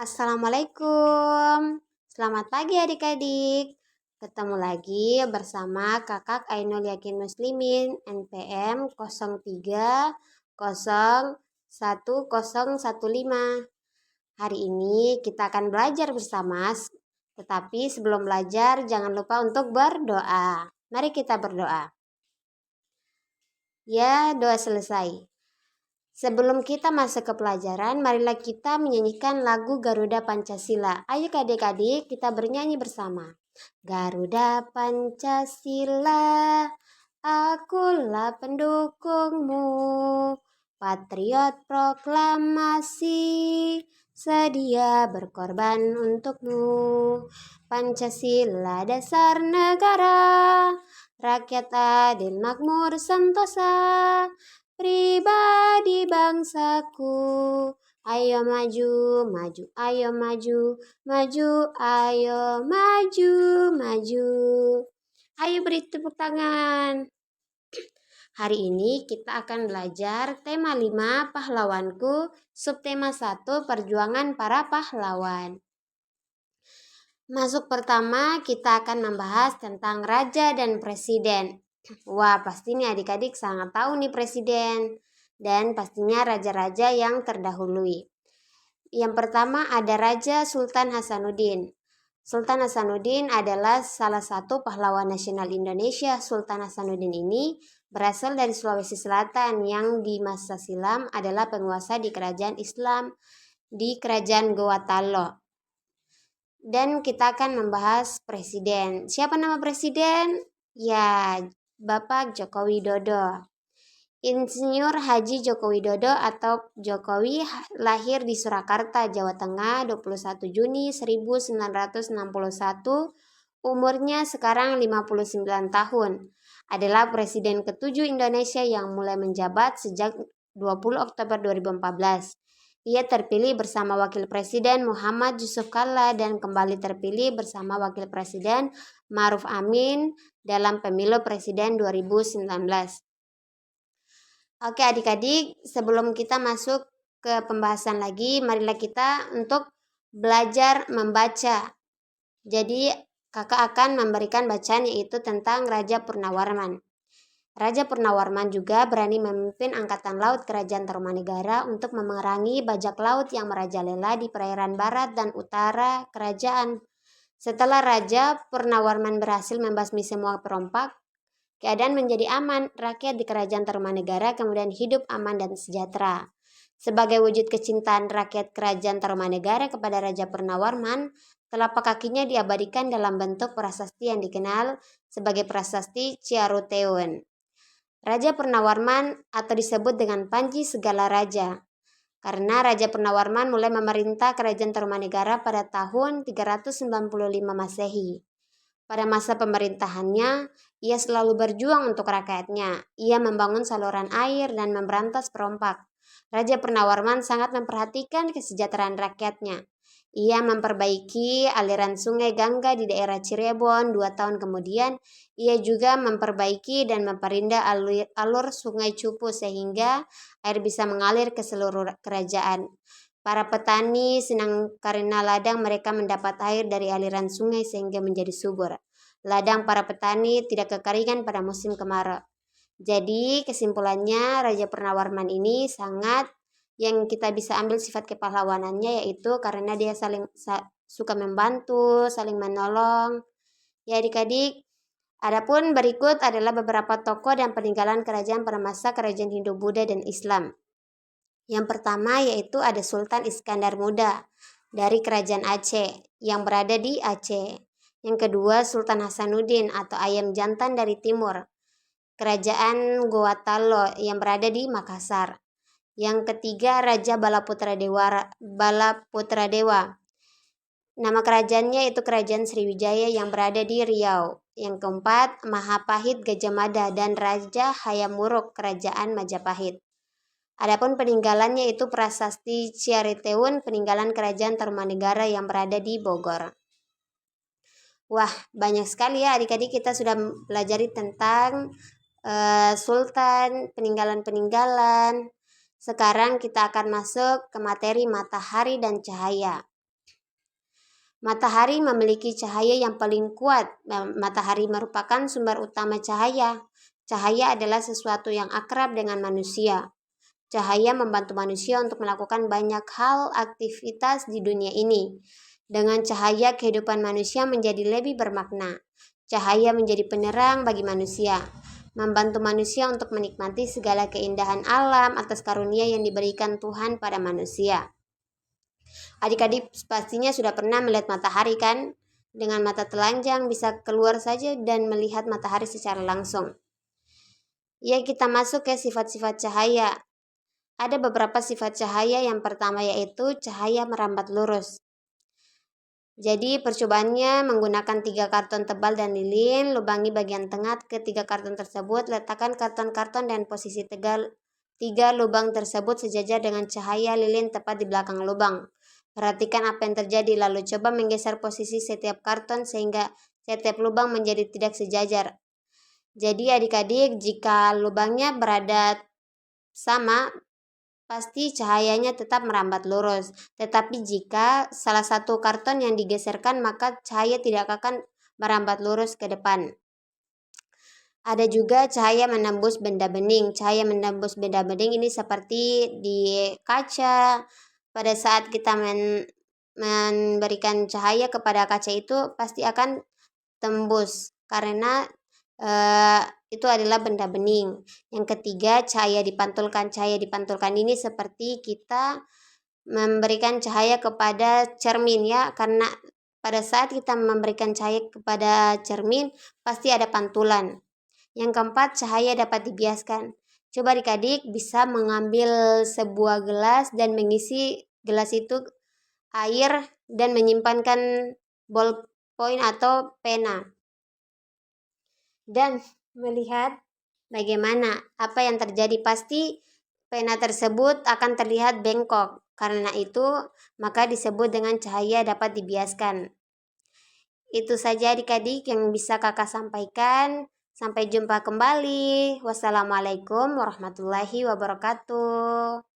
Assalamualaikum. Selamat pagi adik-adik. Ketemu lagi bersama Kakak Ainul Yakin Muslimin NPM 03011015. Hari ini kita akan belajar bersama, tetapi sebelum belajar jangan lupa untuk berdoa. Mari kita berdoa. Ya, doa selesai. Sebelum kita masuk ke pelajaran, marilah kita menyanyikan lagu Garuda Pancasila. Ayo adik-adik, kita bernyanyi bersama. Garuda Pancasila, akulah pendukungmu, patriot proklamasi, sedia berkorban untukmu. Pancasila dasar negara, rakyat adil makmur sentosa, pribadi bangsaku, ayo maju, maju, ayo maju, maju, ayo maju, maju. Ayo beri tepuk tangan. Hari ini kita akan belajar tema 5 pahlawanku, subtema 1 perjuangan para pahlawan. Masuk pertama kita akan membahas tentang raja dan presiden. Wah, pasti nih adik-adik sangat tahu nih presiden dan pastinya raja-raja yang terdahului. Yang pertama ada Raja Sultan Hasanuddin. Sultan Hasanuddin adalah salah satu pahlawan nasional Indonesia. Sultan Hasanuddin ini berasal dari Sulawesi Selatan yang di masa silam adalah penguasa di kerajaan Islam di Kerajaan Gowatalo. Dan kita akan membahas presiden. Siapa nama presiden? Ya, Bapak Joko Widodo. Insinyur Haji Joko Widodo atau Jokowi lahir di Surakarta, Jawa Tengah 21 Juni 1961. Umurnya sekarang 59 tahun. Adalah presiden ke-7 Indonesia yang mulai menjabat sejak 20 Oktober 2014. Ia terpilih bersama Wakil Presiden Muhammad Yusuf Kalla dan kembali terpilih bersama Wakil Presiden Ma'ruf Amin dalam pemilu presiden 2019. Oke adik-adik, sebelum kita masuk ke pembahasan lagi, marilah kita untuk belajar membaca. Jadi kakak akan memberikan bacaan yaitu tentang Raja Purnawarman. Raja Purnawarman juga berani memimpin Angkatan Laut Kerajaan Tarumanegara untuk memerangi bajak laut yang merajalela di perairan barat dan utara kerajaan. Setelah Raja Purnawarman berhasil membasmi semua perompak, keadaan menjadi aman. Rakyat di Kerajaan Tarumanegara kemudian hidup aman dan sejahtera. Sebagai wujud kecintaan rakyat Kerajaan Tarumanegara kepada Raja Purnawarman, telapak kakinya diabadikan dalam bentuk prasasti yang dikenal sebagai prasasti Ciaruteun. Raja Purnawarman atau disebut dengan Panji Segala Raja, karena Raja Purnawarman mulai memerintah Kerajaan Tarumanegara pada tahun 395 Masehi. Pada masa pemerintahannya, ia selalu berjuang untuk rakyatnya. Ia membangun saluran air dan memberantas perompak. Raja Purnawarman sangat memperhatikan kesejahteraan rakyatnya. Ia memperbaiki aliran sungai Gangga di daerah Cirebon. 2 tahun kemudian, ia juga memperbaiki dan memperindah alur sungai Cupu sehingga air bisa mengalir ke seluruh kerajaan. Para petani senang karena ladang mereka mendapat air dari aliran sungai sehingga menjadi subur. Ladang para petani tidak kekeringan pada musim kemarau. Jadi kesimpulannya Raja Purnawarman ini sangat yang kita bisa ambil sifat kepahlawanannya yaitu karena dia suka membantu, saling menolong. Ya adik-adik, adapun berikut adalah beberapa tokoh dan peninggalan kerajaan pada masa kerajaan Hindu-Buddha dan Islam. Yang pertama yaitu ada Sultan Iskandar Muda dari Kerajaan Aceh yang berada di Aceh. Yang kedua Sultan Hasanuddin atau Ayam Jantan dari Timur, Kerajaan Gowatalo yang berada di Makassar. Yang ketiga Raja Balaputra Dewa. Nama kerajaannya itu Kerajaan Sriwijaya yang berada di Riau. Yang keempat Mahapahit Gajah Mada dan Raja Hayam Wuruk Kerajaan Majapahit. Adapun peninggalannya itu prasasti Ciaruteun, peninggalan Kerajaan Tarumanegara yang berada di Bogor. Wah, banyak sekali ya adik-adik kita sudah pelajari tentang sultan, peninggalan-peninggalan. Sekarang kita akan masuk ke materi matahari dan cahaya. Matahari memiliki cahaya yang paling kuat. Matahari merupakan sumber utama cahaya. Cahaya adalah sesuatu yang akrab dengan manusia. Cahaya membantu manusia untuk melakukan banyak hal aktivitas di dunia ini. Dengan cahaya, kehidupan manusia menjadi lebih bermakna. Cahaya menjadi penerang bagi manusia, membantu manusia untuk menikmati segala keindahan alam atas karunia yang diberikan Tuhan pada manusia. Adik-adik pastinya sudah pernah melihat matahari kan? Dengan mata telanjang bisa keluar saja dan melihat matahari secara langsung. Ya, kita masuk ke sifat-sifat cahaya. Ada beberapa sifat cahaya. Yang pertama yaitu cahaya merambat lurus. Jadi percobaannya menggunakan 3 karton tebal dan lilin, lubangi bagian tengah ketiga karton tersebut, letakkan karton-karton dan posisi 3 lubang tersebut sejajar dengan cahaya lilin tepat di belakang lubang. Perhatikan apa yang terjadi, lalu coba menggeser posisi setiap karton sehingga setiap lubang menjadi tidak sejajar. Jadi adik-adik, jika lubangnya berada sama, pasti cahayanya tetap merambat lurus. Tetapi jika salah satu karton yang digeserkan, maka cahaya tidak akan merambat lurus ke depan. Ada juga cahaya menembus benda bening. Cahaya menembus benda bening ini seperti di kaca. Pada saat kita memberikan cahaya kepada kaca itu pasti akan tembus karena itu adalah benda bening. Yang ketiga, cahaya dipantulkan. Cahaya dipantulkan ini seperti kita memberikan cahaya kepada cermin ya, karena pada saat kita memberikan cahaya kepada cermin pasti ada pantulan. Yang keempat, cahaya dapat dibiaskan. Coba adik-adik bisa mengambil sebuah gelas dan mengisi gelas itu air dan menyimpankan ballpoint atau pena. Dan melihat bagaimana apa yang terjadi, pasti pena tersebut akan terlihat bengkok. Karena itu maka disebut dengan cahaya dapat dibiaskan. Itu saja adik-adik yang bisa kakak sampaikan. Sampai jumpa kembali. Wassalamualaikum warahmatullahi wabarakatuh.